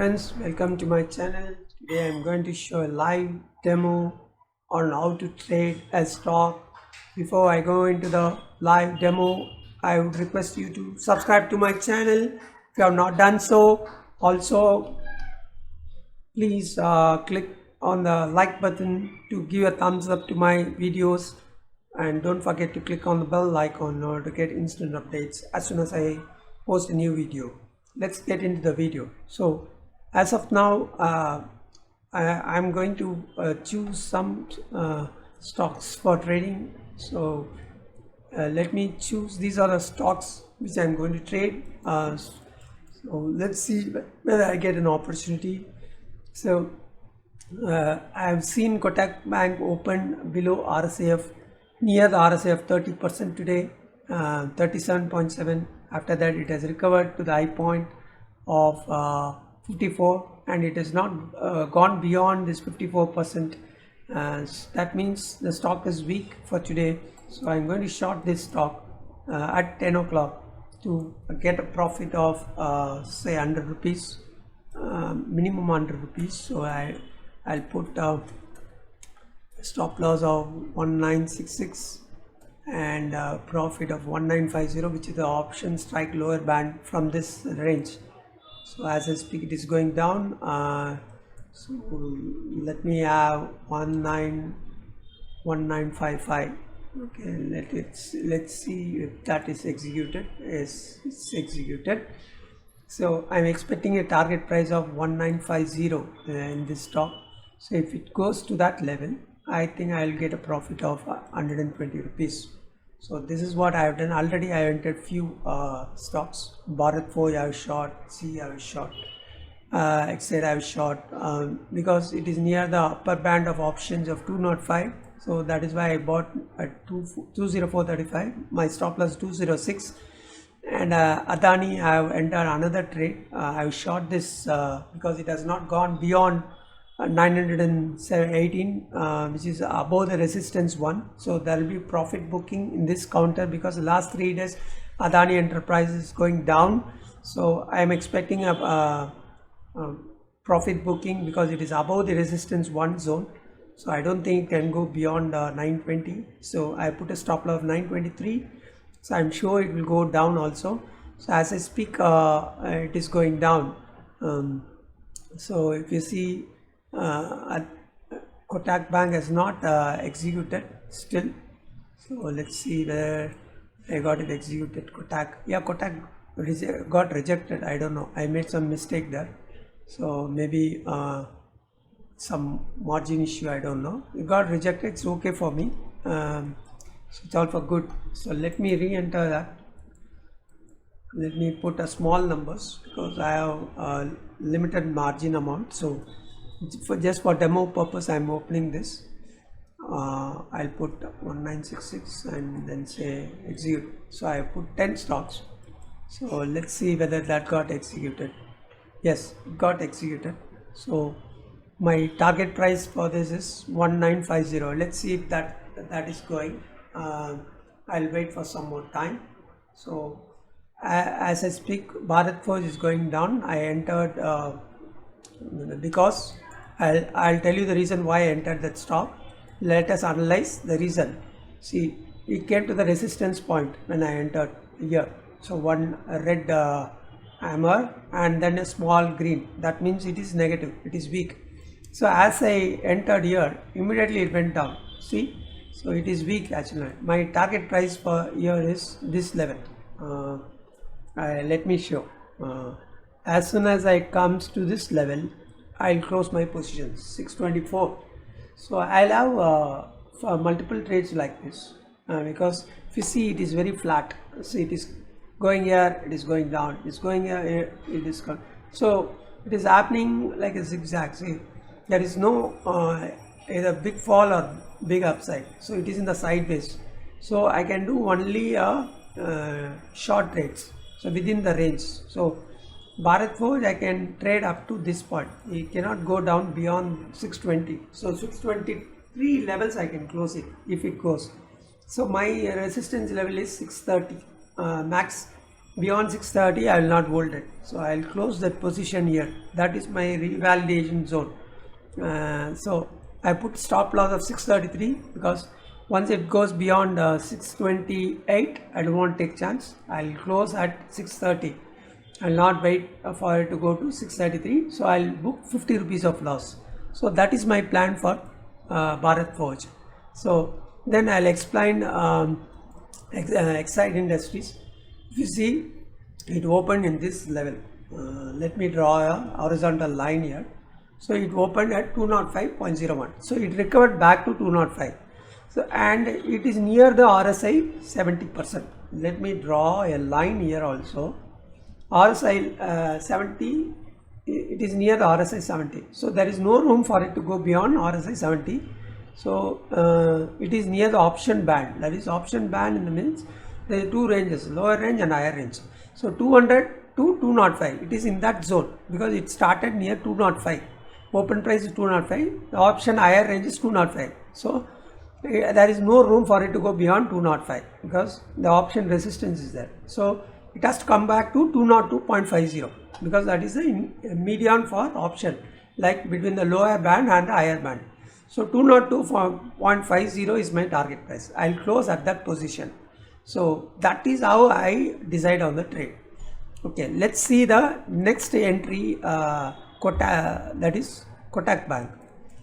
friends, welcome to my channel. Today I'm going to show a live demo on how to trade a stock. Before I go into the live demo, I would request you to subscribe to my channel if you have not done so. Also, please click on the like button to give a thumbs up to my videos, and don't forget to click on the bell icon to get instant updates as soon as I post a new video. Let's get into the video. So as of now, I'm going to choose some stocks for trading. So let me choose. These are the stocks which I'm going to trade. So let's see whether I get an opportunity. So I've seen Kotak Bank open below RSAF, near the RSAF 30% today, 37.7. After that, it has recovered to the high point of 54, and it has not gone beyond this 54%. That means the stock is weak for today. So I'm going to short this stock at 10 o'clock to get a profit of say 100 rupees, minimum 100 rupees. So I'll put stop loss of 1966 and profit of 1950, which is the option strike lower band from this range. So as I speak, it is going down. So let me have 1955. Okay, let's see if that is executed. Yes, it's executed. So I'm expecting a target price of 1950 in this stock. So if it goes to that level, I think I'll get a profit of 120 rupees. So this is what I have done. Already I entered few stocks. Bharat Forge I have short, C I have short, etc. I have short because it is near the upper band of options of 205. So that is why I bought at 204.35. My stop loss 206. And Adani, I have entered another trade. I have short this because it has not gone beyond 918, which is above the resistance one. So there will be profit booking in this counter because the last 3 days Adani Enterprises is going down. So I am expecting a profit booking because it is above the resistance one zone. So I don't think it can go beyond 920. So I put a stop loss of 923. So I'm sure it will go down also. So as I speak, it is going down. So if you see, Kotak Bank has not executed still. So let's see where I got it executed. Kotak, yeah, Kotak got rejected. I don't know. I made some mistake there. So maybe some margin issue. I don't know. It got rejected. It's okay for me. So it's all for good. So let me re-enter that. Let me put a small numbers because I have a limited margin amount. So just for demo purpose, I'm opening this. I'll put 1966 and then say execute. So I put 10 stocks. So let's see whether that got executed. Yes, it got executed. So my target price for this is 1950. Let's see if that is going. I'll wait for some more time. So as I speak, Bharat Forge is going down. I entered because I'll tell you the reason why I entered that stock. Let us analyze the reason. See, it came to the resistance point when I entered here. So one red hammer and then a small green. That means it is negative. It is weak. So as I entered here, immediately it went down. See. So it is weak actually. My target price for here is this level. Let me show. As soon as I comes to this level, I'll close my position 624. So I'll have for multiple trades like this because if you see it is very flat. See, it is going here, it is going down, it's going here, it is going. So it is happening like a zigzag. See, there is no either big fall or big upside. So it is in the sideways. So I can do only short trades. So within the range. So Bharat Forge I can trade up to this point. It cannot go down beyond 620. So 623 levels I can close it if it goes. So my resistance level is 630 max. beyond 630 I will not hold it, so I'll close that position here. That is my revalidation zone. So I put stop loss of 633 because once it goes beyond 628 I don't want to take chance. I'll close at 630. I'll not wait for it to go to 633, so I'll book 50 rupees of loss. So that is my plan for Bharat Forge. So then I'll explain Excite Industries. If you see, it opened in this level. Let me draw a horizontal line here. So it opened at 205.01. So it recovered back to 205. So and it is near the RSI 70%. Let me draw a line here also. RSI 70, it is near the RSI 70. So there is no room for it to go beyond RSI 70. So it is near the option band. That is option band in the means there are two ranges, lower range and higher range. So 200 to 205, it is in that zone because it started near 205. Open price is 205, the option higher range is 205. So there is no room for it to go beyond 205 because the option resistance is there. So it has to come back to 202.50 because that is the median for option, like between the lower band and the higher band. So 202.50 is my target price. I'll close at that position. So that is how I decide on the trade. Okay, let's see the next entry, that is Kotak Bank.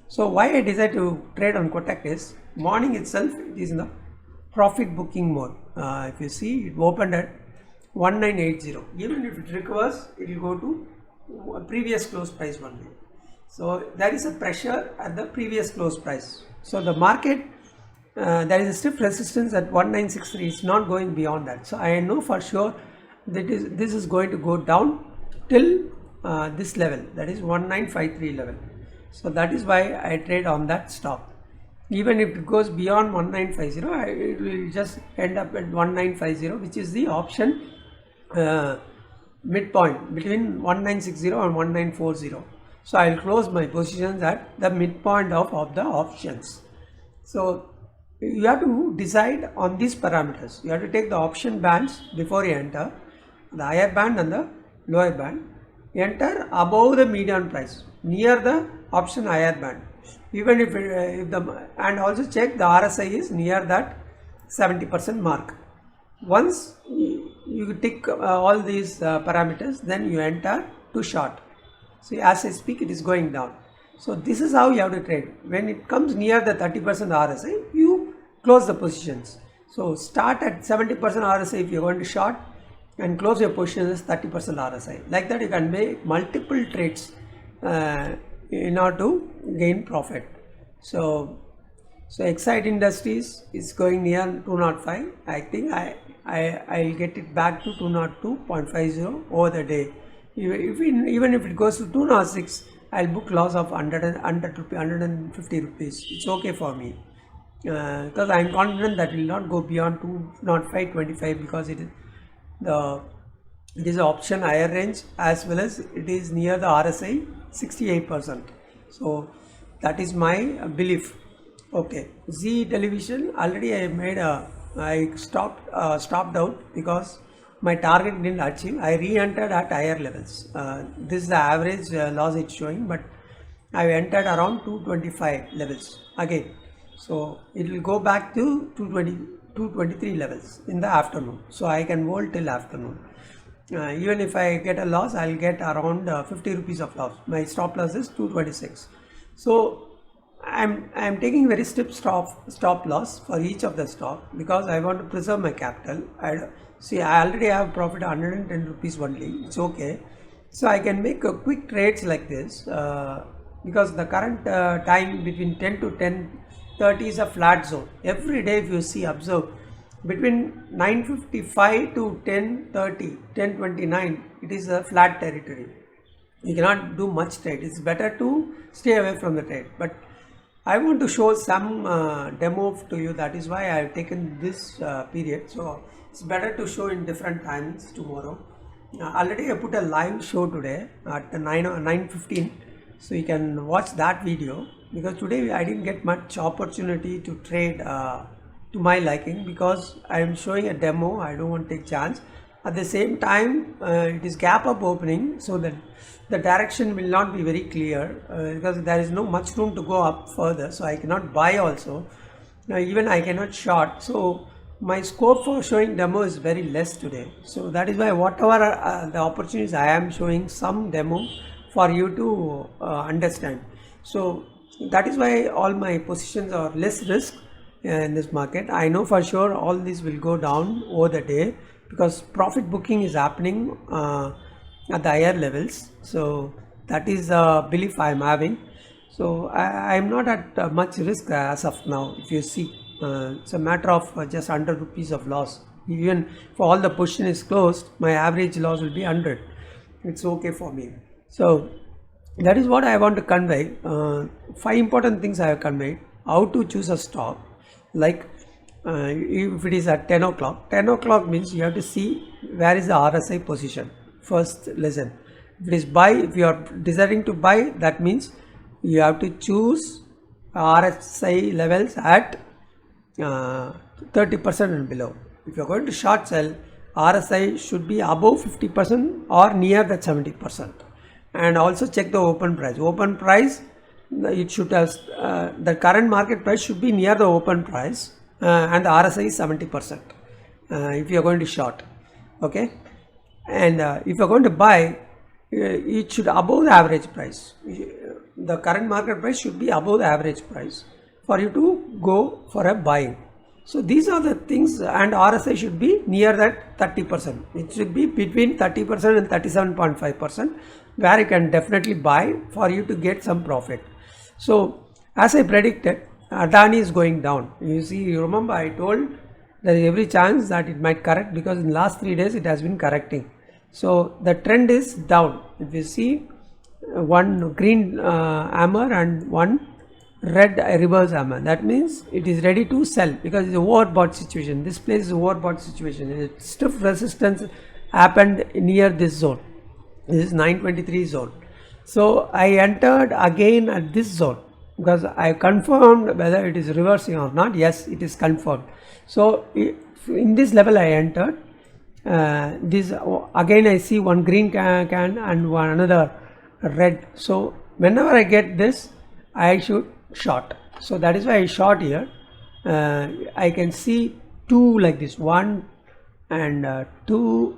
So why I decide to trade on Kotak is morning itself it is in the profit booking mode. If you see, it opened at 1980. Even if it recovers, it will go to previous close price only. So there is a pressure at the previous close price. So the market, there is a stiff resistance at 1963. It's not going beyond that. So I know for sure that this is going to go down till this level, that is 1953 level. So that is why I trade on that stop. Even if it goes beyond 1950, it will just end up at 1950, which is the option midpoint between 1960 and 1940. So I will close my positions at the midpoint of the options. So you have to decide on these parameters. You have to take the option bands before you enter, the higher band and the lower band. Enter above the median price, near the option higher band. Even if and also check the RSI is near that 70% mark. Once you tick all these parameters, then you enter to short. So as I speak, it is going down. So this is how you have to trade. When it comes near the 30% RSI, you close the positions. So start at 70% RSI if you are going to short, and close your position as 30% RSI. Like that you can make multiple trades in order to gain profit. So Excite Industries is going near 205. I think I'll get it back to 202.50 over the day. Even if it goes to 206, I'll book loss of 150 rupees. It's okay for me because I'm confident that it will not go beyond 205.25 because it is an option higher range as well as it is near the RSI 68%. So that is my belief. Okay, Z television already I stopped out because my target didn't achieve. I re-entered at higher levels. This is the average loss it's showing, but I entered around 225 levels again. So it will go back to 223 levels in the afternoon. So I can hold till afternoon. Even if I get a loss, I'll get around 50 rupees of loss. My stop loss is 226. So I'm taking very stiff stop loss for each of the stock because I want to preserve my capital. I already have profit 110 rupees only. It's okay. So I can make quick trades like this because the current time between 10 to 10:30 is a flat zone. Every day if you see, observe, between 9:55 to 10:30, 10:29, it is a flat territory. You cannot do much trade. It's better to stay away from the trade. But I want to show some demo to you. That is why I have taken this period. So it's better to show in different times tomorrow. Already I put a live show today at 9:15. So you can watch that video because today I didn't get much opportunity to trade to my liking because I am showing a demo. I don't want to take chance. At the same time, it is gap up opening, so that the direction will not be very clear because there is no much room to go up further. So I cannot buy also. Now even I cannot short. So my scope for showing demo is very less today. So that is why whatever the opportunities I am showing some demo for you to understand. So that is why all my positions are less risk in this market. I know for sure all this will go down over the day because profit booking is happening at the higher levels. So that is a belief I am having. So I am not at much risk as of now. If you see, it's a matter of just 100 rupees of loss. Even for all the position is closed, my average loss will be 100. It's okay for me. So that is what I want to convey. 5 important things I have conveyed. How to choose a stock. Like if it is at 10 o'clock. 10 o'clock means you have to see where is the RSI position. First lesson. If it is buy, if you are desiring to buy, that means you have to choose RSI levels at 30% and below. If you are going to short sell, RSI should be above 50% or near that 70%. And also check the open price. Open price, it should have the current market price should be near the open price, and the RSI is 70% if you are going to short. Okay, and if you are going to buy, it should above the average price. The current market price should be above the average price for you to go for a buying. So these are the things, and RSI should be near that 30%. It should be between 30% and 37.5%, where you can definitely buy for you to get some profit. So as I predicted, Adani is going down. You remember I told there is every chance that it might correct because in last 3 days it has been correcting. So the trend is down. If you see one green hammer and one red reverse hammer, that means it is ready to sell because it's a overbought situation. This place is overbought situation. Stiff resistance happened near this zone. This is 923 zone. So I entered again at this zone because I confirmed whether it is reversing or not. Yes, it is confirmed. So in this level I entered. This again I see one green can and one another red. So whenever I get this, I should short. So that is why I short here. I can see 2 like this, 1 and 2.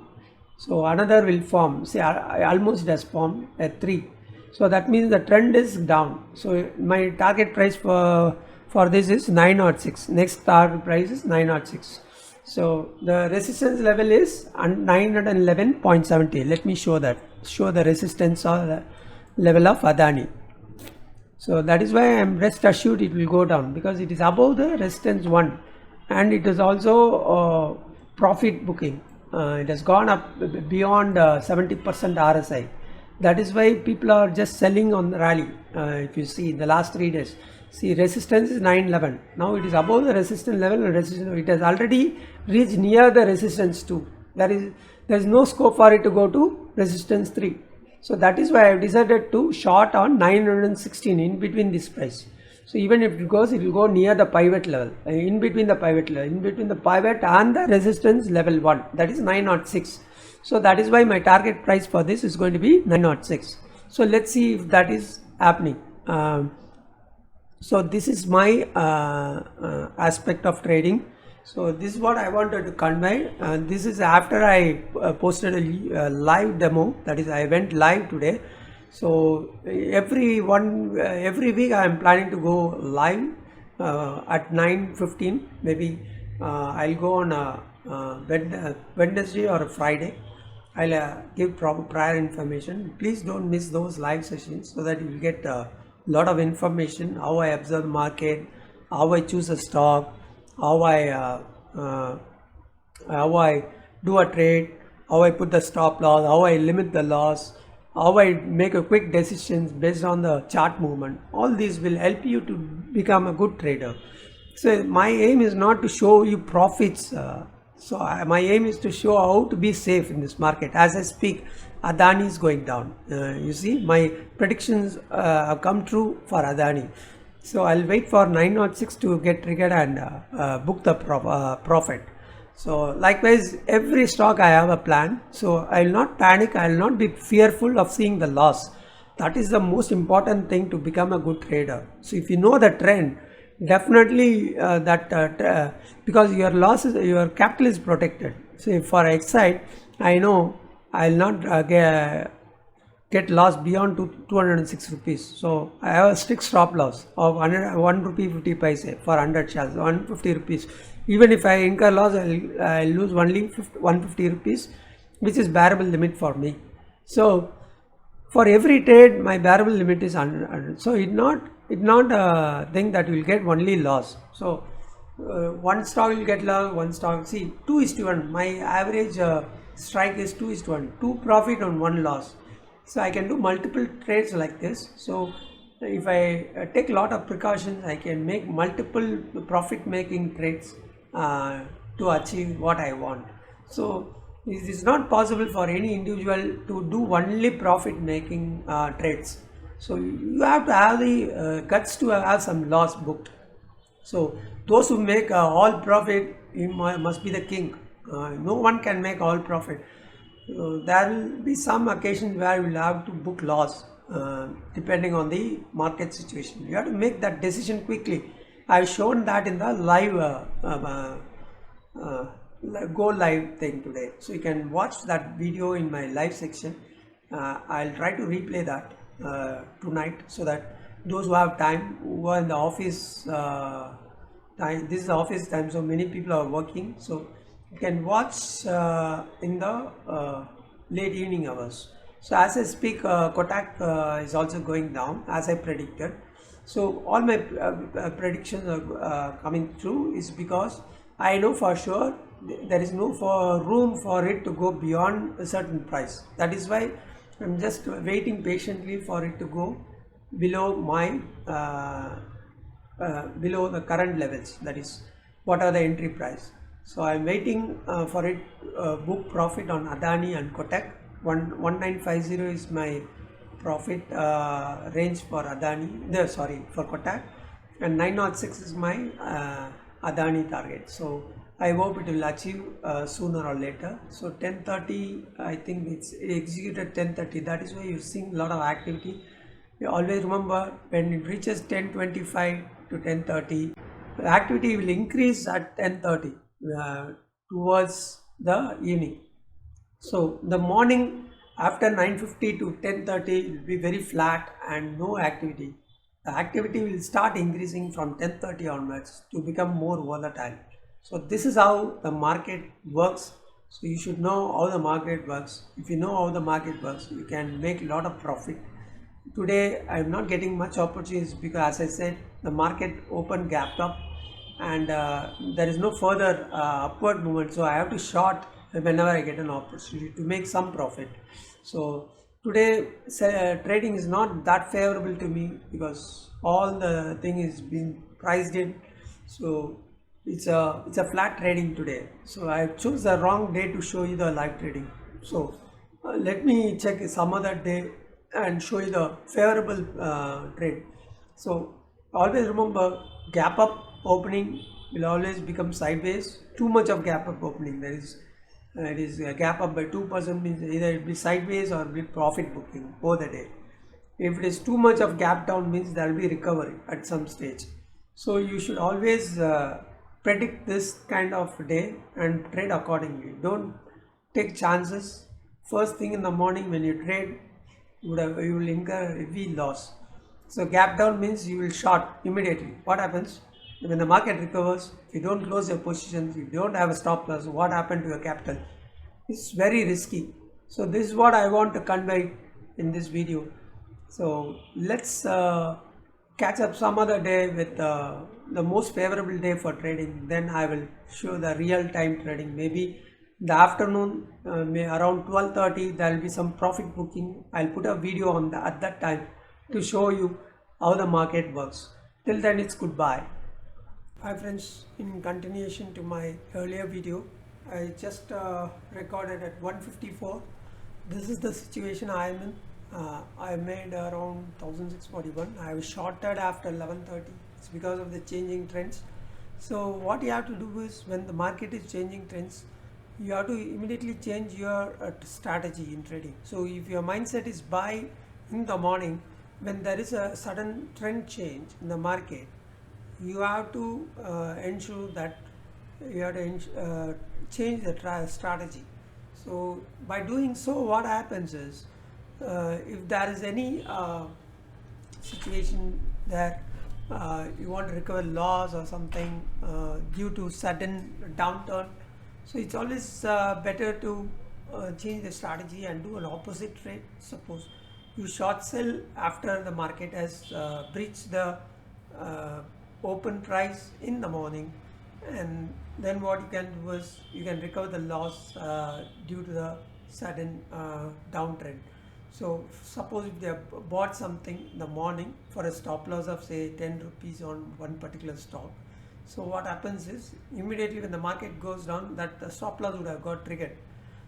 So another will form. See, I almost has formed a 3. So that means the trend is down. So my target price for this is 906. Next target price is 906. So the resistance level is 911.70. Let me show that. Show the resistance or the level of Adani. So that is why I am rest assured it will go down because it is above the resistance 1, and it is also profit booking. It has gone up beyond 70% RSI. That is why people are just selling on the rally. If you see the last 3 days, see resistance is 911. Now it is above the resistance level, and resistance it has already reached near the resistance 2. There is no scope for it to go to resistance 3. So that is why I have decided to short on 916 in between this price. So even if it goes, it will go near the pivot level, in between the pivot level, in between the pivot and the resistance level 1, that is 906. So that is why my target price for this is going to be 906. So let's see if that is happening. So this is my aspect of trading. So this is what I wanted to convey. This is after I posted a live demo. That is, I went live today. So every week I am planning to go live at 9:15. Maybe I'll go on a Wednesday or a Friday. I'll give proper prior information. Please don't miss those live sessions so that you will get a lot of information. How I observe the market, how I choose a stock, how I do a trade, how I put the stop loss, how I limit the loss, how I make a quick decisions based on the chart movement. All these will help you to become a good trader. So my aim is not to show you profits. My aim is to show how to be safe in this market. As I speak, Adani is going down. You see, my predictions have come true for Adani. So I'll wait for 906 to get triggered and book the profit. So likewise, every stock I have a plan. So I will not panic. I will not be fearful of seeing the loss. That is the most important thing to become a good trader. So if you know the trend, definitely because your losses, your capital is protected. So if for Excite, I know I will not get lost beyond 206 rupees. So I have a strict stop loss of 1 rupee 50 paise for 100 shares, 150 rupees. Even if I incur loss, I'll lose only 150 rupees, which is bearable limit for me. So for every trade, my bearable limit is 100. So it's not a thing that will get only loss. So one stock will get loss, one stock. See, 2:1. My average strike is 2:1. 2 profit on 1 loss. So I can do multiple trades like this. So if I take a lot of precautions, I can make multiple profit making trades to achieve what I want. So it is not possible for any individual to do only profit making trades. So you have to have the guts to have some loss booked. So those who make all profit, he must be the king. No one can make all profit. There will be some occasions where you will have to book loss depending on the market situation. You have to make that decision quickly. I've shown that in the live go live thing today. So you can watch that video in my live section. I'll try to replay that tonight so that those who have time, who are in the office time, this is the office time, so many people are working. So you can watch in the late evening hours. So as I speak, Kotak is also going down as I predicted. So all my predictions are coming true is because I know for sure there is no room for it to go beyond a certain price. That is why I'm just waiting patiently for it to go below my below the current levels. That is, what are the entry price. So I'm waiting for it book profit on Adani and Kotak. 1950 is my profit range for Adani. Sorry, for Kotak, and 906 is my Adani target. So I hope it will achieve sooner or later. So 10:30, I think it's executed 10:30. That is why you're seeing a lot of activity. You always remember when it reaches 10:25 to 10:30, the activity will increase at 10:30 towards the evening. So the morning after 9:50 to 10:30 will be very flat and no activity. The activity will start increasing from 10:30 onwards to become more volatile. So this is how the market works. So you should know how the market works. If you know how the market works, you can make a lot of profit. Today I am not getting much opportunities because, as I said, the market opened gapped up and there is no further upward movement. So I have to short whenever I get an opportunity to make some profit. So today trading is not that favorable to me because all the thing is being priced in. So it's a flat trading today. So I chose the wrong day to show you the live trading. So let me check some other day and show you the favorable trade. So always remember, gap up opening will always become sideways. Too much of gap up opening, it is a gap up by 2%, means either it be sideways or be profit booking both the day. If it is too much of gap down, means there will be recovery at some stage. So you should always predict this kind of day and trade accordingly. Don't take chances. First thing in the morning when you trade, you will incur heavy loss. So gap down means you will short immediately. What happens when the market recovers? If you don't close your positions, if you don't have a stop loss, what happened to your capital? It's very risky. So this is what I want to convey in this video. So let's catch up some other day with the most favorable day for trading. Then I will show the real time trading. Maybe in the afternoon, around 12:30, there will be some profit booking. I'll put a video on at that time to show you how the market works. Till then, it's goodbye. Hi friends, in continuation to my earlier video, I just recorded at 1:54. This is the situation I am in. I made around 1641. I was shorted after 11:30. It's because of the changing trends. So what you have to do is, when the market is changing trends, you have to immediately change your strategy in trading. So if your mindset is buy in the morning, when there is a sudden trend change in the market, you have to ensure that you have to change the strategy. So by doing so, what happens is, if there is any situation that you want to recover loss or something due to sudden downturn, so it's always better to change the strategy and do an opposite trade. Suppose you short sell after the market has breached the uh, open price in the morning, and then what you can do is you can recover the loss due to the sudden downtrend. So suppose if they have bought something in the morning for a stop loss of say 10 rupees on one particular stock, so what happens is, immediately when the market goes down, that the stop loss would have got triggered.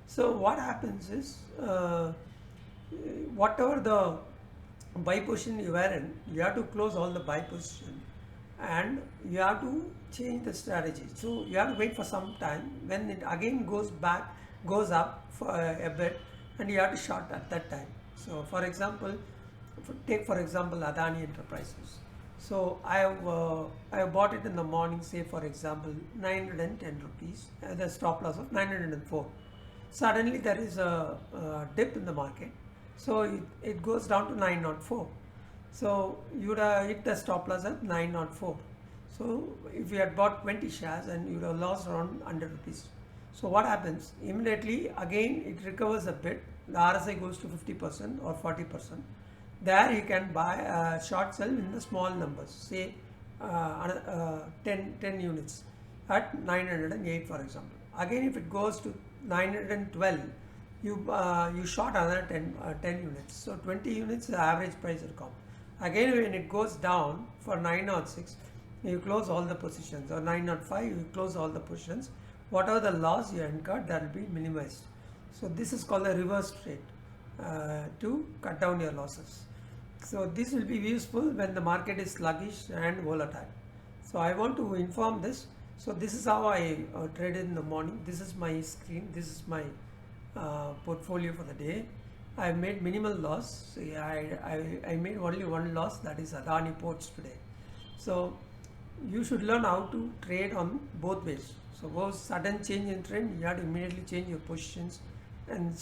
So what happens is, whatever the buy position you were in, you have to close all the buy position, and you have to change the strategy. So you have to wait for some time. When it again goes up for a bit, and you have to short at that time. So for example, take for example Adani Enterprises. So I have bought it in the morning, say for example 910 rupees, the stop loss of 904. Suddenly there is a dip in the market, so it goes down to 904. So you would have hit the stop loss at 904. So if you had bought 20 shares, and you would have lost around 100 rupees. So what happens? Immediately again it recovers a bit. The RSI goes to 50% or 40%. There you can buy short sell in the small numbers, say 10 units at 908 for example. Again if it goes to 912, you short another 10 units. So 20 units the average price will come. Again when it goes down for 906, you close all the positions, or 905 you close all the positions. Whatever the loss you incurred, that will be minimized. So this is called a reverse trade to cut down your losses. So this will be useful when the market is sluggish and volatile. So I want to inform this. So this is how I traded in the morning. This is my screen. This is my portfolio for the day. I made minimal loss. So I made only one loss, that is Adani Ports today. So you should learn how to trade on both ways. So suppose sudden change in trend, you have to immediately change your positions and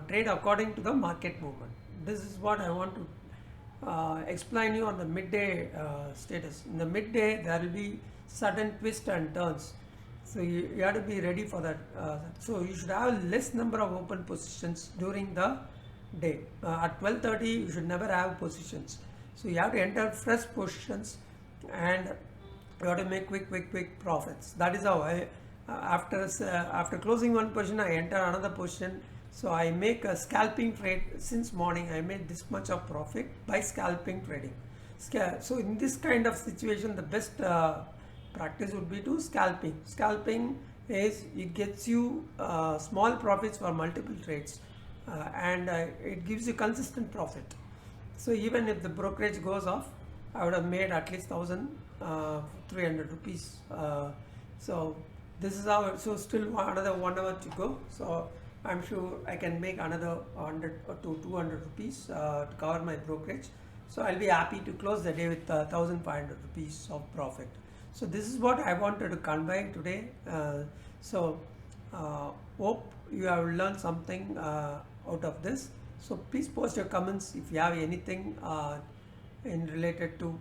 trade according to the market movement. This is what I want to explain you on the midday status. In the midday there will be sudden twists and turns, so you have to be ready for that. So you should have less number of open positions during the day. At 12:30 you should never have positions, so you have to enter fresh positions, and you have to make quick profits. That is how I after closing one position, I enter another position. So I make a scalping trade. Since morning I made this much of profit by scalping trading. So in this kind of situation, the best practice would be to scalping. Scalping is, it gets you small profits for multiple trades, and it gives you consistent profit. So even if the brokerage goes off, I would have made at least 1,300 rupees. So this is how. So still another 1 hour to go. So I'm sure I can make another 100 to 200 rupees to cover my brokerage. So I'll be happy to close the day with 1,500 rupees of profit. So this is what I wanted to convey today. Hope you have learned something out of this. So please post your comments if you have anything in related to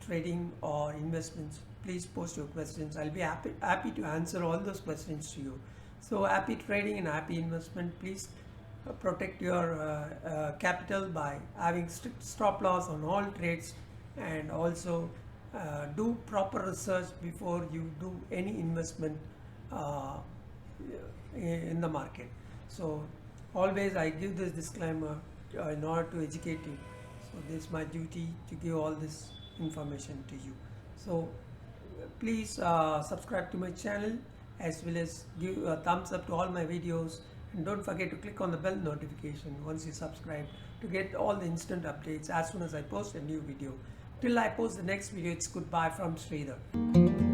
trading or investments. Please post your questions. I'll be happy to answer all those questions to you. So happy trading and happy investment. Please protect your capital by having strict stop loss on all trades, and also do proper research before you do any investment in the market. So always I give this disclaimer in order to educate you. So this is my duty to give all this information to you. So please subscribe to my channel, as well as give a thumbs up to all my videos, and don't forget to click on the bell notification once you subscribe to get all the instant updates as soon as I post a new video. Till I post the next video, it's goodbye from Sridhar.